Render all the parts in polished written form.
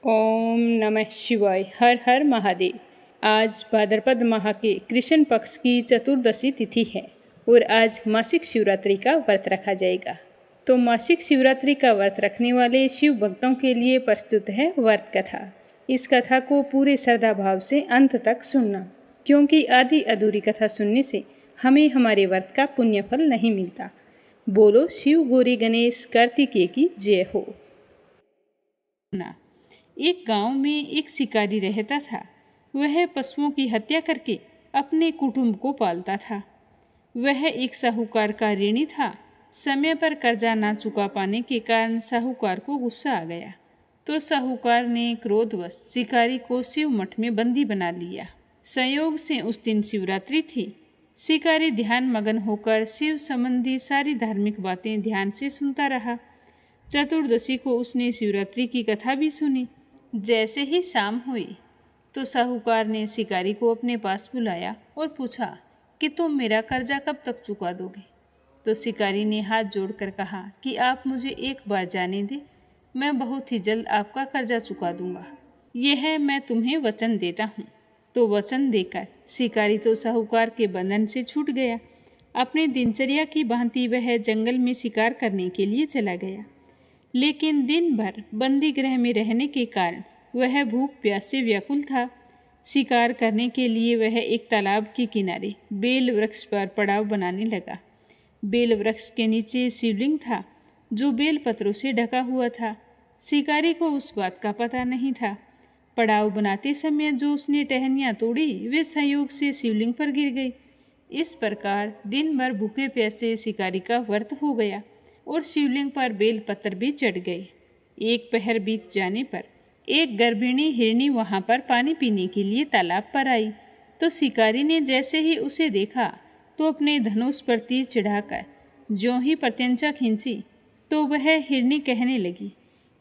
ओम नमः शिवाय। हर हर महादेव। आज भाद्रपद माह के कृष्ण पक्ष की चतुर्दशी तिथि है और आज मासिक शिवरात्रि का व्रत रखा जाएगा। तो मासिक शिवरात्रि का व्रत रखने वाले शिव भक्तों के लिए प्रस्तुत है व्रत कथा। इस कथा को पूरे श्रद्धा भाव से अंत तक सुनना, क्योंकि आधी अधूरी कथा सुनने से हमें हमारे व्रत का पुण्य फल नहीं मिलता। बोलो शिव गौरी गणेश कार्तिकेय की जय हो। एक गांव में एक शिकारी रहता था। वह पशुओं की हत्या करके अपने कुटुंब को पालता था। वह एक साहूकार का ऋणी था। समय पर कर्जा ना चुका पाने के कारण साहूकार को गुस्सा आ गया, तो साहूकार ने क्रोधवश शिकारी को शिव मठ में बंदी बना लिया। संयोग से उस दिन शिवरात्रि थी। शिकारी ध्यान मगन होकर शिव संबंधी सारी धार्मिक बातें ध्यान से सुनता रहा। चतुर्दशी को उसने शिवरात्रि की कथा भी सुनी। जैसे ही शाम हुई तो साहूकार ने शिकारी को अपने पास बुलाया और पूछा कि तुम मेरा कर्जा कब तक चुका दोगे। तो शिकारी ने हाथ जोड़कर कहा कि आप मुझे एक बार जाने दें, मैं बहुत ही जल्द आपका कर्जा चुका दूंगा। यह मैं तुम्हें वचन देता हूँ। तो वचन देकर शिकारी तो साहूकार के बंधन से छूट गया। अपने दिनचर्या की भांति वह जंगल में शिकार करने के लिए चला गया। लेकिन दिन भर बंदी गृह में रहने के कारण वह भूख प्यास से व्याकुल था। शिकार करने के लिए वह एक तालाब के किनारे बेल वृक्ष पर पड़ाव बनाने लगा। बेल वृक्ष के नीचे शिवलिंग था जो बेल पत्रों से ढका हुआ था। शिकारी को उस बात का पता नहीं था। पड़ाव बनाते समय जो उसने टहनियाँ तोड़ी वे संयोग से शिवलिंग पर गिर गई। इस प्रकार दिन भर भूखे प्यासे शिकारी का व्रत हो गया और शिवलिंग पर बेल पत्र भी चढ़ गए। एक पहर बीत जाने पर एक गर्भिणी हिरनी वहां पर पानी पीने के लिए तालाब पर आई। तो शिकारी ने जैसे ही उसे देखा तो अपने धनुष पर तीर चढ़ाकर ज्यों ही प्रत्यंचा खींची तो वह हिरनी कहने लगी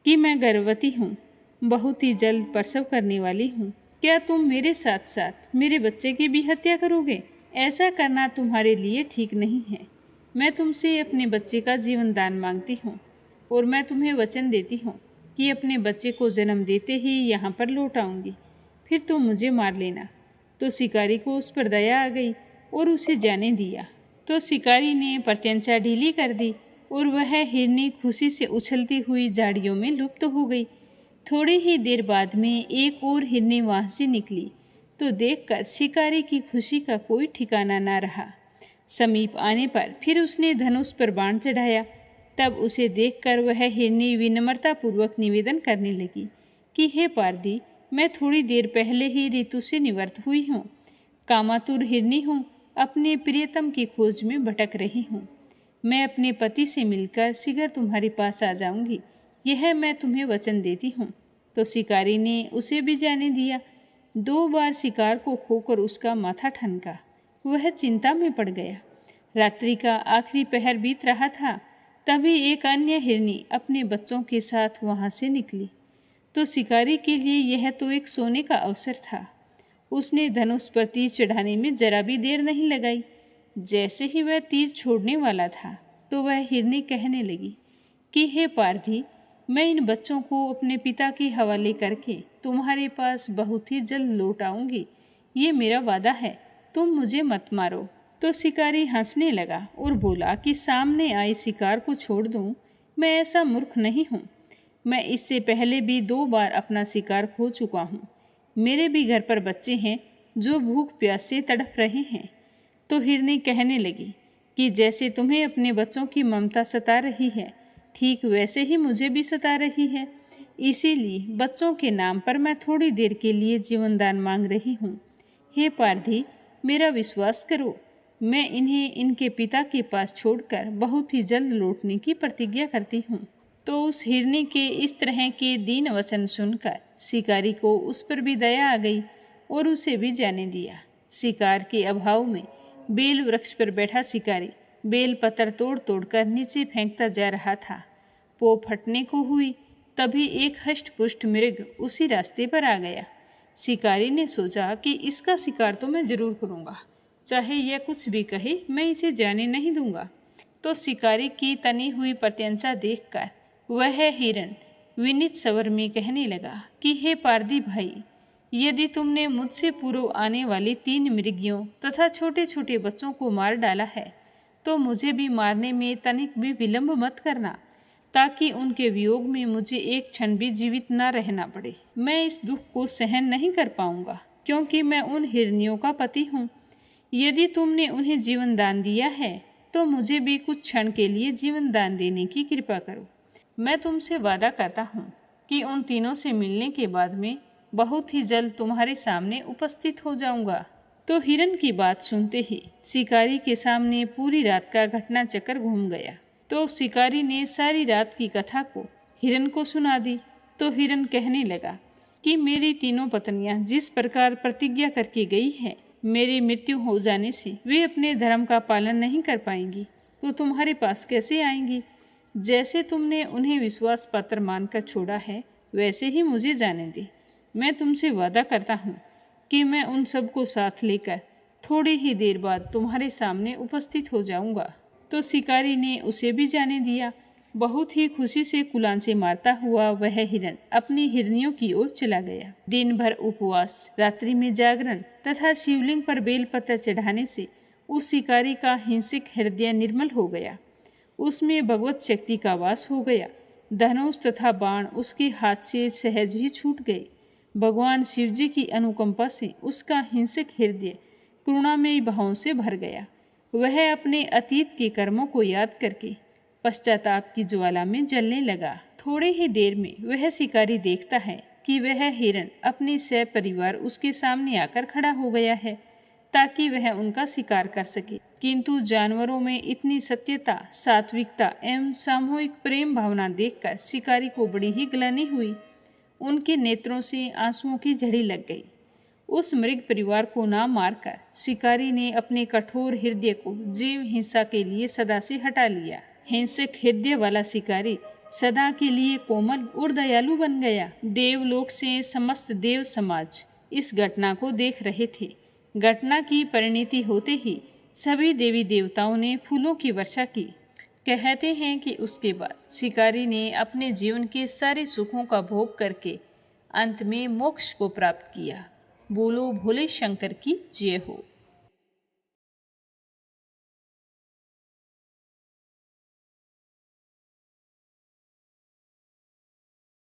कि मैं गर्भवती हूँ, बहुत ही जल्द प्रसव करने वाली हूँ। क्या तुम मेरे साथ साथ मेरे बच्चे की भी हत्या करोगे? ऐसा करना तुम्हारे लिए ठीक नहीं है। मैं तुमसे अपने बच्चे का जीवन दान मांगती हूँ और मैं तुम्हें वचन देती हूँ कि अपने बच्चे को जन्म देते ही यहाँ पर लौट आऊँगी, फिर तुम मुझे मार लेना। तो शिकारी को उस पर दया आ गई और उसे जाने दिया। तो शिकारी ने प्रत्यंचा ढीली कर दी और वह हिरनी खुशी से उछलती हुई झाड़ियों में लुप्त हो गई। थोड़ी ही देर बाद में एक और हिरनी वहाँ से निकली तो देखकर शिकारी की खुशी का कोई ठिकाना ना रहा। समीप आने पर फिर उसने धनुष पर बाण चढ़ाया। तब उसे देखकर वह हिरनी विनम्रतापूर्वक निवेदन करने लगी कि हे पारदी, मैं थोड़ी देर पहले ही ऋतु से निवृत्त हुई हूँ। कामातुर हिरनी हूँ, अपने प्रियतम की खोज में भटक रही हूँ। मैं अपने पति से मिलकर शीघ्र तुम्हारे पास आ जाऊँगी, यह मैं तुम्हें वचन देती हूँ। तो शिकारी ने उसे भी जाने दिया। 2 बार शिकार को खोकर उसका माथा ठनका। वह चिंता में पड़ गया। रात्रि का आखिरी पहर बीत रहा था। तभी एक अन्य हिरनी अपने बच्चों के साथ वहां से निकली। तो शिकारी के लिए यह तो एक सोने का अवसर था। उसने धनुष पर तीर चढ़ाने में जरा भी देर नहीं लगाई। जैसे ही वह तीर छोड़ने वाला था तो वह हिरनी कहने लगी कि हे पारधी, मैं इन बच्चों को अपने पिता के हवाले करके तुम्हारे पास बहुत ही जल्द लौट आऊंगी। ये मेरा वादा है, तुम मुझे मत मारो। तो शिकारी हंसने लगा और बोला कि सामने आए शिकार को छोड़ दूं, मैं ऐसा मूर्ख नहीं हूँ। मैं इससे पहले भी 2 बार अपना शिकार खो चुका हूँ। मेरे भी घर पर बच्चे हैं जो भूख प्यास से तड़प रहे हैं। तो हिरनी कहने लगी कि जैसे तुम्हें अपने बच्चों की ममता सता रही है, ठीक वैसे ही मुझे भी सता रही है। इसीलिए बच्चों के नाम पर मैं थोड़ी देर के लिए जीवन दान मांग रही हूँ। हे पारधी, मेरा विश्वास करो, मैं इन्हें इनके पिता के पास छोड़कर बहुत ही जल्द लौटने की प्रतिज्ञा करती हूँ। तो उस हिरनी के इस तरह के दीन वचन सुनकर शिकारी को उस पर भी दया आ गई और उसे भी जाने दिया। शिकार के अभाव में बेल वृक्ष पर बैठा शिकारी बेल पत्थर तोड़ तोड़ कर नीचे फेंकता जा रहा था। पो फटने को हुई, तभी एक हष्ट पुष्ट मृग उसी रास्ते पर आ गया। शिकारी ने सोचा कि इसका शिकार तो मैं जरूर करूँगा, चाहे यह कुछ भी कहे, मैं इसे जाने नहीं दूंगा। तो शिकारी की तनी हुई प्रत्यंचा देखकर वह हिरण विनीत स्वर में कहने लगा कि हे पारदी भाई, यदि तुमने मुझसे पूर्व आने वाले 3 मृगियों तथा छोटे छोटे बच्चों को मार डाला है तो मुझे भी मारने में तनिक भी विलंब मत करना, ताकि उनके वियोग में मुझे एक क्षण भी जीवित न रहना पड़े। मैं इस दुख को सहन नहीं कर पाऊंगा, क्योंकि मैं उन हिरनियों का पति हूँ। यदि तुमने उन्हें जीवन दान दिया है तो मुझे भी कुछ क्षण के लिए जीवन दान देने की कृपा करो। मैं तुमसे वादा करता हूँ कि उन तीनों से मिलने के बाद में बहुत ही जल्द तुम्हारे सामने उपस्थित हो जाऊंगा। तो हिरन की बात सुनते ही शिकारी के सामने पूरी रात का घटना चक्र घूम गया। तो शिकारी ने सारी रात की कथा को हिरन को सुना दी। तो हिरन कहने लगा कि मेरी तीनों पत्नियां जिस प्रकार प्रतिज्ञा करके गई है, मेरी मृत्यु हो जाने से वे अपने धर्म का पालन नहीं कर पाएंगी तो तुम्हारे पास कैसे आएंगी। जैसे तुमने उन्हें विश्वास पात्र मानकर छोड़ा है, वैसे ही मुझे जाने दे। मैं तुमसे वादा करता हूँ कि मैं उन सबको साथ लेकर थोड़ी ही देर बाद तुम्हारे सामने उपस्थित हो जाऊंगा। तो शिकारी ने उसे भी जाने दिया। बहुत ही खुशी से कुलांचे मारता हुआ वह हिरन अपनी हिरनियों की ओर चला गया। दिन भर उपवास, रात्रि में जागरण तथा शिवलिंग पर बेलपत्र चढ़ाने से उस शिकारी का हिंसक हृदय निर्मल हो गया। उसमें भगवत शक्ति का वास हो गया। धनुष तथा बाण उसके हाथ से सहज ही छूट गए। भगवान शिवजी की अनुकंपा से उसका हिंसक हृदय करुणामयी भावों से भर गया। वह अपने अतीत के कर्मों को याद करके पश्चाताप की ज्वाला में जलने लगा। थोड़े ही देर में वह शिकारी देखता है कि वह हिरण अपने सपरिवार उसके सामने आकर खड़ा हो गया है, ताकि वह उनका शिकार कर सके। किंतु जानवरों में इतनी सत्यता, सात्विकता एवं सामूहिक प्रेम भावना देखकर शिकारी को बड़ी ही ग्लानि हुई। उनके नेत्रों से आंसुओं की झड़ी लग गई। उस मृग परिवार को ना मारकर शिकारी ने अपने कठोर हृदय को जीव हिंसा के लिए सदा से हटा लिया। हिंसक हृदय वाला शिकारी सदा के लिए कोमल और दयालु बन गया। देवलोक से समस्त देव समाज इस घटना को देख रहे थे। घटना की परिणति होते ही सभी देवी देवताओं ने फूलों की वर्षा की। कहते हैं कि उसके बाद शिकारी ने अपने जीवन के सारे सुखों का भोग करके अंत में मोक्ष को प्राप्त किया। बोलो भोले शंकर की जय हो।